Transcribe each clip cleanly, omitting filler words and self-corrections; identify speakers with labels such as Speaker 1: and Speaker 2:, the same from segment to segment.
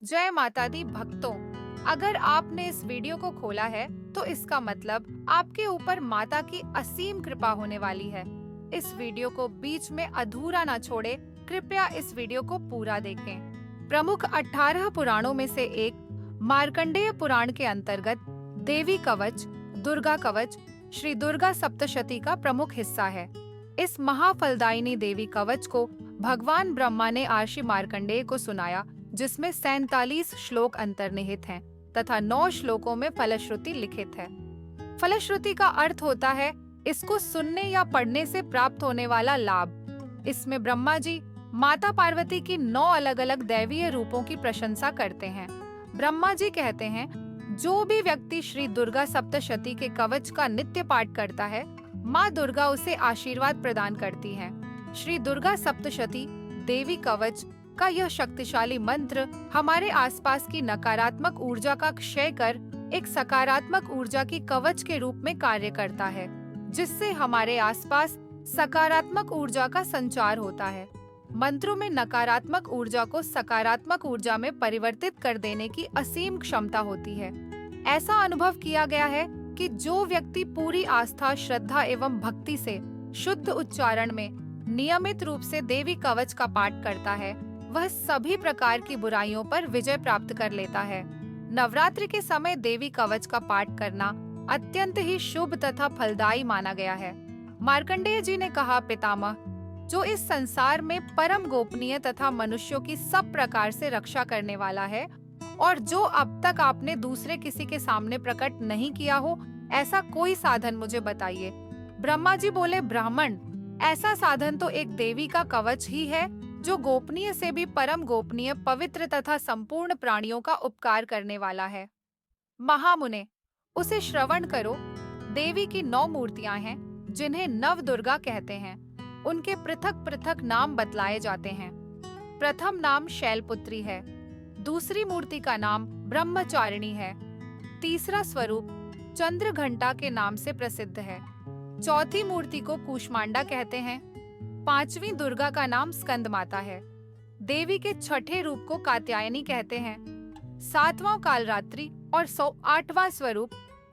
Speaker 1: जय माता दी भक्तों, अगर आपने इस वीडियो को खोला है तो इसका मतलब आपके ऊपर माता की असीम कृपा होने वाली है। इस वीडियो को बीच में अधूरा ना छोड़े, कृपया इस वीडियो को पूरा देखें। प्रमुख 18 पुराणों में से एक मार्कंडेय पुराण के अंतर्गत देवी कवच, दुर्गा कवच, श्री दुर्गा सप्तशती का प्रमुख हिस्सा है। इस महाफलदायिनी देवी कवच को भगवान ब्रह्मा ने आर्षि मार्कंडेय को सुनाया, जिसमें 47 श्लोक अंतर्निहित हैं तथा 9 श्लोकों में फलश्रुति लिखित है। फलश्रुति का अर्थ होता है इसको सुनने या पढ़ने से प्राप्त होने वाला लाभ। इसमें ब्रह्मा जी माता पार्वती की 9 अलग-अलग दैवीय रूपों की प्रशंसा करते हैं। ब्रह्मा जी कहते हैं, जो भी व्यक्ति श्री दुर्गा सप्तशती के कवच का नित्य पाठ करता है, माँ दुर्गा उसे आशीर्वाद प्रदान करती हैं। श्री दुर्गा सप्तशती देवी कवच का यह शक्तिशाली मंत्र हमारे आसपास की नकारात्मक ऊर्जा का क्षय कर एक सकारात्मक ऊर्जा की कवच के रूप में कार्य करता है, जिससे हमारे आसपास सकारात्मक ऊर्जा का संचार होता है। मंत्रों में नकारात्मक ऊर्जा को सकारात्मक ऊर्जा में परिवर्तित कर देने की असीम क्षमता होती है। ऐसा अनुभव किया गया है कि जो व्यक्ति पूरी आस्था, श्रद्धा एवं भक्ति से शुद्ध उच्चारण में नियमित रूप से देवी कवच का पाठ करता है, वह सभी प्रकार की बुराइयों पर विजय प्राप्त कर लेता है। नवरात्रि के समय देवी कवच का पाठ करना अत्यंत ही शुभ तथा फलदायी माना गया है। मार्कंडेय जी ने कहा, पितामह, जो इस संसार में परम गोपनीय तथा मनुष्यों की सब प्रकार से रक्षा करने वाला है और जो अब तक आपने दूसरे किसी के सामने प्रकट नहीं किया हो, ऐसा कोई साधन मुझे बताइए। ब्रह्मा जी बोले, ब्राह्मण, ऐसा साधन तो एक देवी का कवच ही है, जो गोपनीय से भी परम गोपनीय, पवित्र तथा संपूर्ण प्राणियों का उपकार करने वाला है। महामुने, उसे श्रवण करो। देवी की 9 मूर्तियां हैं, जिन्हें नव दुर्गा कहते हैं। उनके पृथक पृथक नाम बतलाए जाते हैं। प्रथम नाम शैलपुत्री है, दूसरी मूर्ति का नाम ब्रह्मचारिणी है, तीसरा स्वरूप चंद्र घंटा के नाम से प्रसिद्ध है, चौथी मूर्ति को कूष्मांडा कहते हैं, 5वीं दुर्गा का नाम स्कंद माता है, देवी के छठे रूप को कात्यायनी कहते हैं, 7वां कालरात्रि और 108वां स्वरूप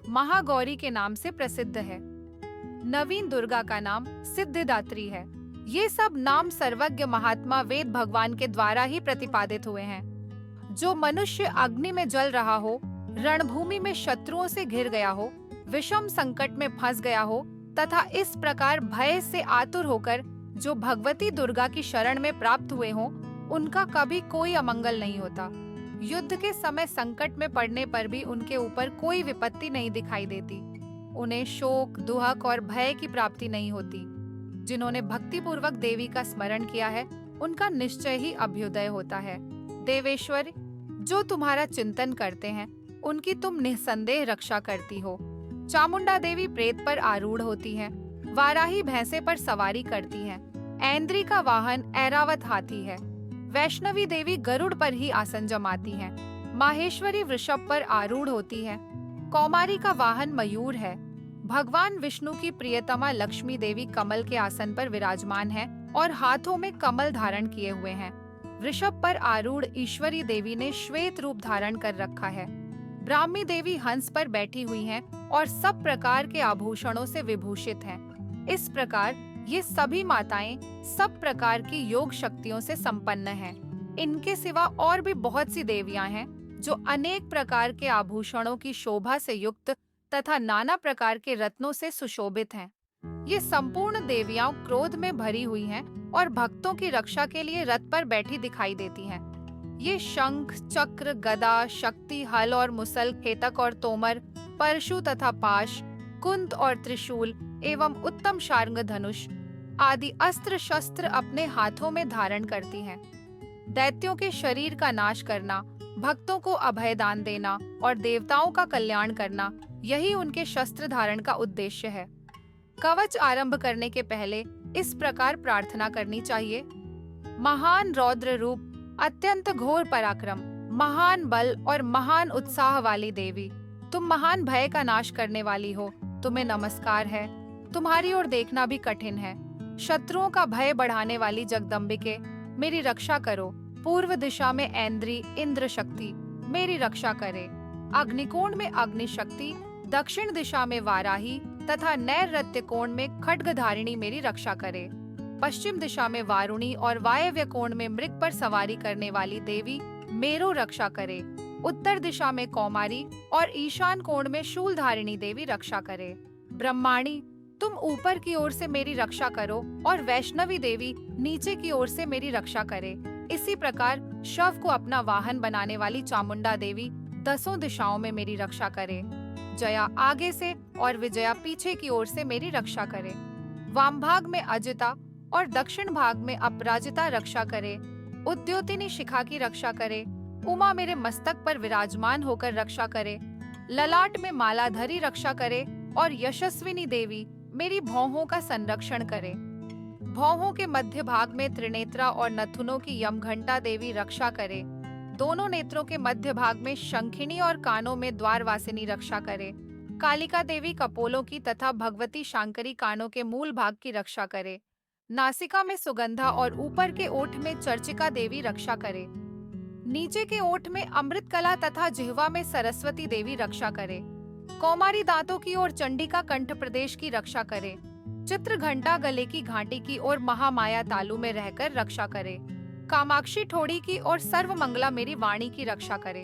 Speaker 1: महागौरी के नाम से प्रसिद्ध है, 9वीं दुर्गा का नाम सिद्धिदात्री है। ये सब नाम सर्वज्ञ महात्मा वेद भगवान के द्वारा ही प्रतिपादित हुए हैं। जो मनुष्य अग्नि में जल रहा हो, रणभूमि में शत्रुओं से घिर गया हो, विषम संकट में फंस गया हो तथा इस प्रकार भय से आतुर होकर जो भगवती दुर्गा की शरण में प्राप्त हुए हों, उनका कभी कोई अमंगल नहीं होता। युद्ध के समय संकट में पड़ने पर भी उनके ऊपर कोई विपत्ति नहीं दिखाई देती। उन्हें शोक, दुहक और भय की प्राप्ति नहीं होती। जिन्होंने भक्ति पूर्वक देवी का स्मरण किया है, उनका निश्चय ही अभ्युदय होता है। देवेश्वरी, जो तुम्हारा चिंतन करते हैं, उनकी तुम निस्संदेह रक्षा करती हो। चामुंडा देवी प्रेत पर आरूढ़ होती हैं, वाराही भैंसे पर सवारी करती हैं, ऐन्द्री का वाहन ऐरावत हाथी है, वैष्णवी देवी गरुड़ पर ही आसन जमाती हैं, माहेश्वरी वृषभ पर आरूढ़ होती है, कौमारी का वाहन मयूर है, भगवान विष्णु की प्रियतमा लक्ष्मी देवी कमल के आसन पर विराजमान है और हाथों में कमल धारण किए हुए हैं। वृषभ पर आरूढ़ ईश्वरी देवी ने श्वेत रूप धारण कर रखा है। ब्राह्मी देवी हंस पर बैठी हुई हैं और सब प्रकार के आभूषणों से विभूषित हैं। इस प्रकार ये सभी माताएं सब प्रकार की योग शक्तियों से संपन्न हैं। इनके सिवा और भी बहुत सी देवियां हैं जो अनेक प्रकार के आभूषणों की शोभा से युक्त तथा नाना प्रकार के रत्नों से सुशोभित हैं। ये संपूर्ण देवियां क्रोध में भरी हुई हैं और भक्तों की रक्षा के लिए रथ पर बैठी दिखाई देती हैं। ये शंख, चक्र, गदा, शक्ति, हल और मुसल, हेतक और तोमर, परशु तथा पाश, कुंत और त्रिशूल एवं उत्तम शार्ंग धनुष आदि अस्त्र शस्त्र अपने हाथों में धारण करती हैं। दैत्यों के शरीर का नाश करना, भक्तों को अभय दान देना और देवताओं का कल्याण करना, यही उनके शस्त्र धारण का उद्देश्य है। कवच आरंभ करने के पहले इस प्रकार प्रार्थना करनी चाहिए। महान रौद्र रूप, अत्यंत घोर पराक्रम, महान बल और महान उत्साह वाली देवी, तुम महान भय का नाश करने वाली हो, तुम्हें नमस्कार है। तुम्हारी ओर देखना भी कठिन है। शत्रुओं का भय बढ़ाने वाली जगदम्बिके, मेरी रक्षा करो। पूर्व दिशा में ऐन्द्री इंद्र शक्ति मेरी रक्षा करे। अग्निकोण में अग्नि शक्ति, दक्षिण दिशा में वाराही तथा नैऋत्य कोण में खड्गधारिणी मेरी रक्षा करे। पश्चिम दिशा में वारुणी और वायव्य कोण में मृग पर सवारी करने वाली देवी मेरो रक्षा करे। उत्तर दिशा में कौमारी और ईशान कोण में शूलधारिणी देवी रक्षा करे। ब्रह्माणी, तुम ऊपर की ओर से मेरी रक्षा करो और वैष्णवी देवी नीचे की ओर से मेरी रक्षा करे। इसी प्रकार शव को अपना वाहन बनाने वाली चामुंडा देवी 10 दिशाओं में मेरी रक्षा करे। जया आगे से और विजया पीछे की ओर से मेरी रक्षा करे। वाम भाग में अजिता और दक्षिण भाग में अपराजिता रक्षा करे। उद्योतिनी शिखा की रक्षा करे। उमा मेरे मस्तक पर विराजमान होकर रक्षा करे। ललाट में मालाधरी रक्षा करे और यशस्विनी देवी मेरी भौहों का संरक्षण करे। भौहों के मध्य भाग में त्रिनेत्रा और नथुनों की यमघंटा देवी रक्षा करे। दोनों नेत्रों के मध्य भाग में शंखिनी और कानों में द्वारवासिनी रक्षा करे। कालिका देवी कपोलों की तथा भगवती शांकरी कानों के मूल भाग की रक्षा करे। नासिका में सुगंधा और ऊपर के ओठ में चर्चिका देवी रक्षा करे। नीचे के ओठ में अमृत कला तथा जिह्वा में सरस्वती देवी रक्षा करे। कौमारी दांतों की ओर चंडिका कंठ प्रदेश की रक्षा करे। चित्र घंटा गले की घाटी की ओर महामाया तालु में रहकर रक्षा करे। कामाक्षी ठोड़ी की ओर सर्वमंगला मेरी वाणी की रक्षा करे।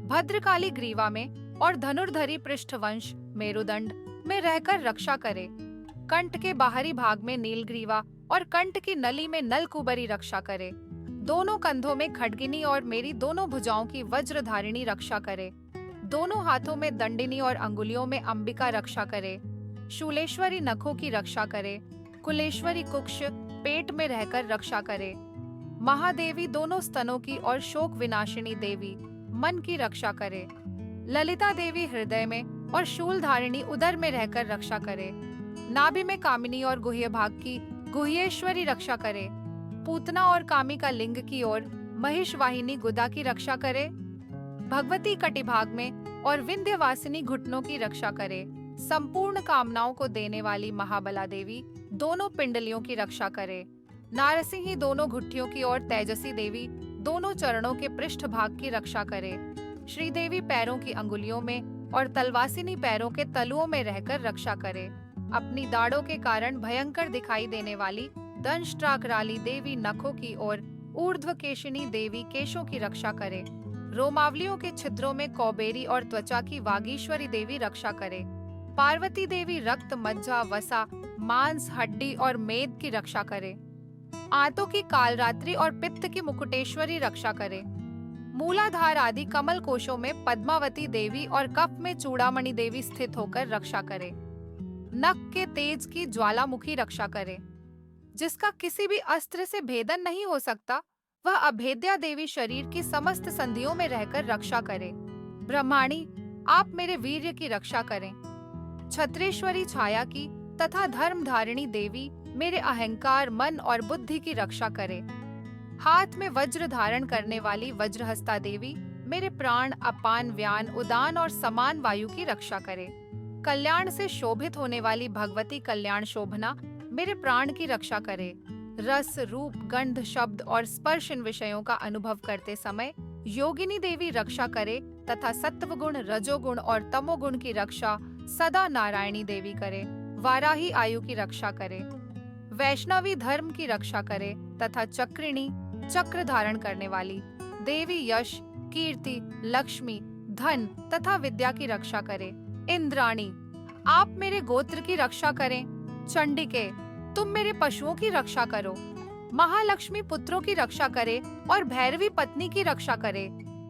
Speaker 1: भद्रकाली ग्रीवा में और धनुर्धरी पृष्ठवंश मेरुदंड में रहकर रक्षा करे। कंठ के बाहरी भाग में नीलग्रीवा और कंठ की नली में नलकुबरी रक्षा करे। दोनों कंधों में खड्गिनी और मेरी दोनों भुजाओं की वज्रधारिणी रक्षा करे। दोनों हाथों में दंडिनी और अंगुलियों में अंबिका रक्षा करे। शूलेश्वरी नखों की रक्षा करे। कुलेश्वरी कुक्ष पेट में रहकर रक्षा करे। महादेवी दोनों स्तनों की और शोक विनाशिनी देवी मन की रक्षा करे। ललिता देवी हृदय में और शूलधारिणी उदर में रहकर रक्षा करे। नाभि में कामिनी और गुह्य भाग की गुह्येश्वरी रक्षा करे। पूतना और कामिका लिंग की ओर महिषवाहिनी गुदा की रक्षा करे। भगवती कटिभाग में और विंध्यवासिनी घुटनों की रक्षा करे। संपूर्ण कामनाओं को देने वाली महाबला देवी दोनों पिंडलियों की रक्षा करे। नारसिंही दोनों घुट्टियों की और तेजसी देवी दोनों चरणों के पृष्ठ भाग की रक्षा करे। श्रीदेवी पैरों की अंगुलियों में और तलवासिनी पैरों के तलुओं में रहकर रक्षा करे। अपनी दाढ़ों के कारण भयंकर दिखाई देने वाली दंष्ट्राकराली देवी नखों की और ऊर्ध्वकेशिनी देवी केशों की रक्षा करे। रोमावलियों के छिद्रों में कौबेरी और त्वचा की वागीश्वरी देवी रक्षा करे। पार्वती देवी रक्त, मज्जा, वसा, मांस, हड्डी और मेद की रक्षा करे। आंतों की कालरात्रि और पित्त की मुकुटेश्वरी रक्षा करे। मूलाधार आदि कमल कोशों में पद्मावती देवी और कफ में चूड़ामणि देवी स्थित होकर रक्षा करे। नख के तेज की ज्वालामुखी रक्षा करे। जिसका किसी भी अस्त्र से भेदन नहीं हो सकता, वह अभेद्या देवी शरीर की समस्त संधियों में रहकर रक्षा करे। ब्रह्माणी, आप मेरे वीर्य की रक्षा करें। छत्रेश्वरी छाया की तथा धर्मधारिणी देवी मेरे अहंकार, मन और बुद्धि की रक्षा करे। हाथ में वज्र धारण करने वाली वज्रहस्ता देवी मेरे प्राण, अपान, व्यान, उदान और समान वायु की रक्षा करे। कल्याण से शोभित होने वाली भगवती कल्याण शोभना मेरे प्राण की रक्षा करे। रस, रूप, गंध, शब्द और स्पर्श इन विषयों का अनुभव करते समय योगिनी देवी रक्षा करे तथा सत्वगुण, रजोगुण और तमोगुण की रक्षा सदा नारायणी देवी करे। वाराही आयु की रक्षा करे। वैष्णवी धर्म की रक्षा करे तथा चक्रिणी चक्र धारण करने वाली देवी यश, कीर्ति, लक्ष्मी, धन तथा विद्या की रक्षा करे। इंद्राणी, आप मेरे गोत्र की रक्षा करें। चंडिके, तुम मेरे पशुओं की रक्षा करो। महालक्ष्मी पुत्रों की रक्षा करे और भैरवी पत्नी की रक्षा करे।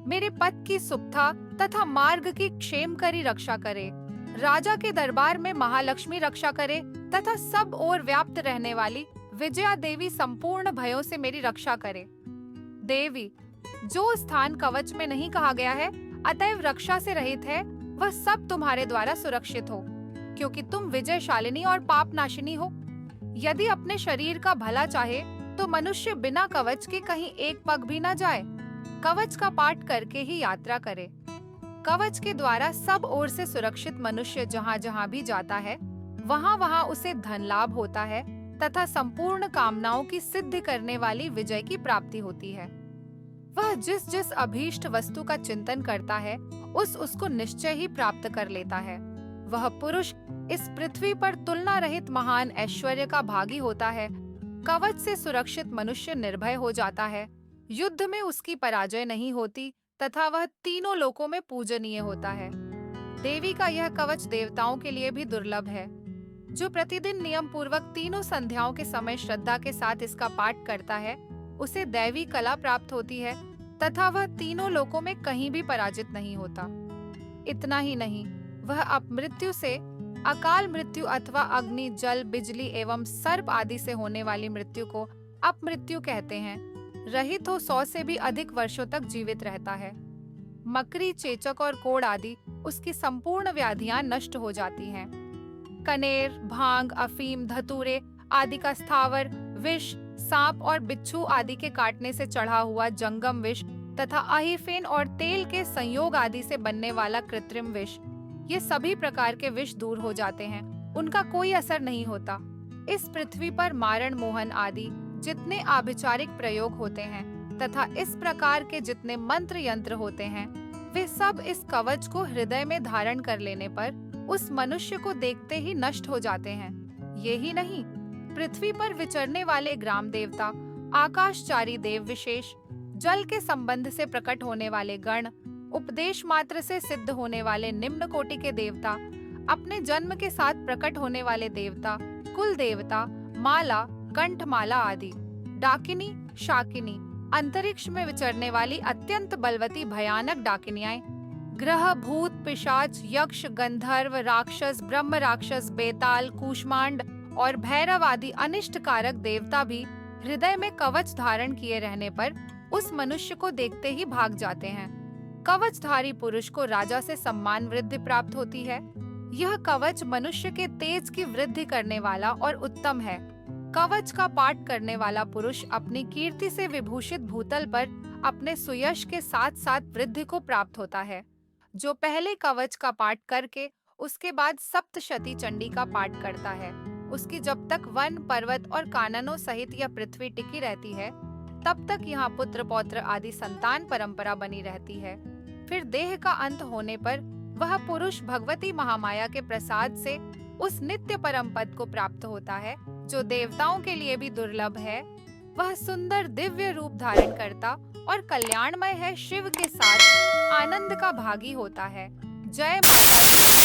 Speaker 1: मेरे पथ की सुप्था तथा मार्ग की क्षेमकरी रक्षा करे। राजा के दरबार में महालक्ष्मी रक्षा करे तथा सब ओर व्याप्त रहने वाली विजया देवी संपूर्ण भयों से मेरी रक्षा करे। देवी, जो स्थान कवच में नहीं कहा गया है अतएव रक्षा से रहित है, वह सब तुम्हारे द्वारा सुरक्षित हो, क्योंकि तुम विजयशालिनी और पापनाशिनी हो। यदि अपने शरीर का भला चाहे तो मनुष्य बिना कवच के कहीं एक पग भी न जाए। कवच का पाठ करके ही यात्रा करे। कवच के द्वारा सब ओर से सुरक्षित मनुष्य जहाँ जहाँ भी जाता है वहाँ वहाँ उसे धन लाभ होता है तथा संपूर्ण कामनाओं की सिद्धि करने वाली विजय की प्राप्ति होती है। वह जिस जिस अभीष्ट वस्तु का चिंतन करता है उसको निश्चय ही प्राप्त कर लेता है। वह पुरुष इस पृथ्वी पर तुलना रहित महान ऐश्वर्य का भागी होता है। कवच से सुरक्षित मनुष्य निर्भय हो जाता है। युद्ध में उसकी पराजय नहीं होती तथा वह तीनों लोकों में पूजनीय होता है। देवी का यह कवच देवताओं के लिए भी दुर्लभ है। जो प्रतिदिन नियम पूर्वक तीनों संध्याओं के समय श्रद्धा के साथ इसका पाठ करता है उसे दैवी कला प्राप्त होती है तथा वह तीनों लोकों में कहीं भी पराजित नहीं होता। इतना ही नहीं, वह अपमृत्यु से, अकाल मृत्यु अथवा अग्नि, जल, बिजली एवं सर्प आदि से होने वाली मृत्यु को अपमृत्यु कहते हैं, रहित हो 100 से भी अधिक वर्षों तक जीवित रहता है। मकरी, चेचक और कोढ़ आदि उसकी संपूर्ण व्याधियां नष्ट हो जाती हैं। कनेर, भांग, अफीम, धतूरे आदि का स्थावर विष, सांप और बिच्छू आदि के काटने से चढ़ा हुआ जंगम विष तथा अहिफेन और तेल के संयोग आदि से बनने वाला कृत्रिम विष, ये सभी प्रकार के विष दूर हो जाते हैं, उनका कोई असर नहीं होता। इस पृथ्वी पर मारण, मोहन आदि जितने आभिचारिक प्रयोग होते हैं तथा इस प्रकार के जितने मंत्र यंत्र होते हैं, वे सब इस कवच को हृदय में धारण कर लेने पर उस मनुष्य को देखते ही नष्ट हो जाते हैं। यही नहीं, पृथ्वी पर विचरने वाले ग्राम देवता, आकाशचारी देव विशेष, जल के संबंध से प्रकट होने वाले गण, उपदेश मात्र से सिद्ध होने वाले निम्न कोटि के देवता, अपने जन्म के साथ प्रकट होने वाले देवता, कुल देवता, माला, कंठमाला आदि, डाकिनी, शाकिनी, अंतरिक्ष में विचरने वाली अत्यंत बलवती भयानक डाकिनियाएं, ग्रह, भूत, पिशाच, यक्ष, गंधर्व, राक्षस, ब्रह्म राक्षस, बेताल, कूष्मांड और भैरव आदि अनिष्ट कारक देवता भी हृदय में कवच धारण किए रहने पर उस मनुष्य को देखते ही भाग जाते हैं। कवचधारी पुरुष को राजा से सम्मान वृद्धि प्राप्त होती है। यह कवच मनुष्य के तेज की वृद्धि करने वाला और उत्तम है। कवच का पाठ करने वाला पुरुष अपनी कीर्ति से विभूषित भूतल पर अपने सुयश के साथ साथ वृद्धि को प्राप्त होता है। जो पहले कवच का पाठ करके उसके बाद सप्तशती चंडी का पाठ करता है, उसकी जब तक वन, पर्वत और काननों सहित यह पृथ्वी टिकी रहती है, तब तक यहाँ पुत्र पौत्र आदि संतान परंपरा बनी रहती है। फिर देह का अंत होने पर वह पुरुष भगवती महामाया के प्रसाद से उस नित्य परम पद को प्राप्त होता है, जो देवताओं के लिए भी दुर्लभ है। वह सुंदर दिव्य रूप धारण करता और कल्याणमय है शिव के साथ आनंद का भागी होता है। जय माता दी।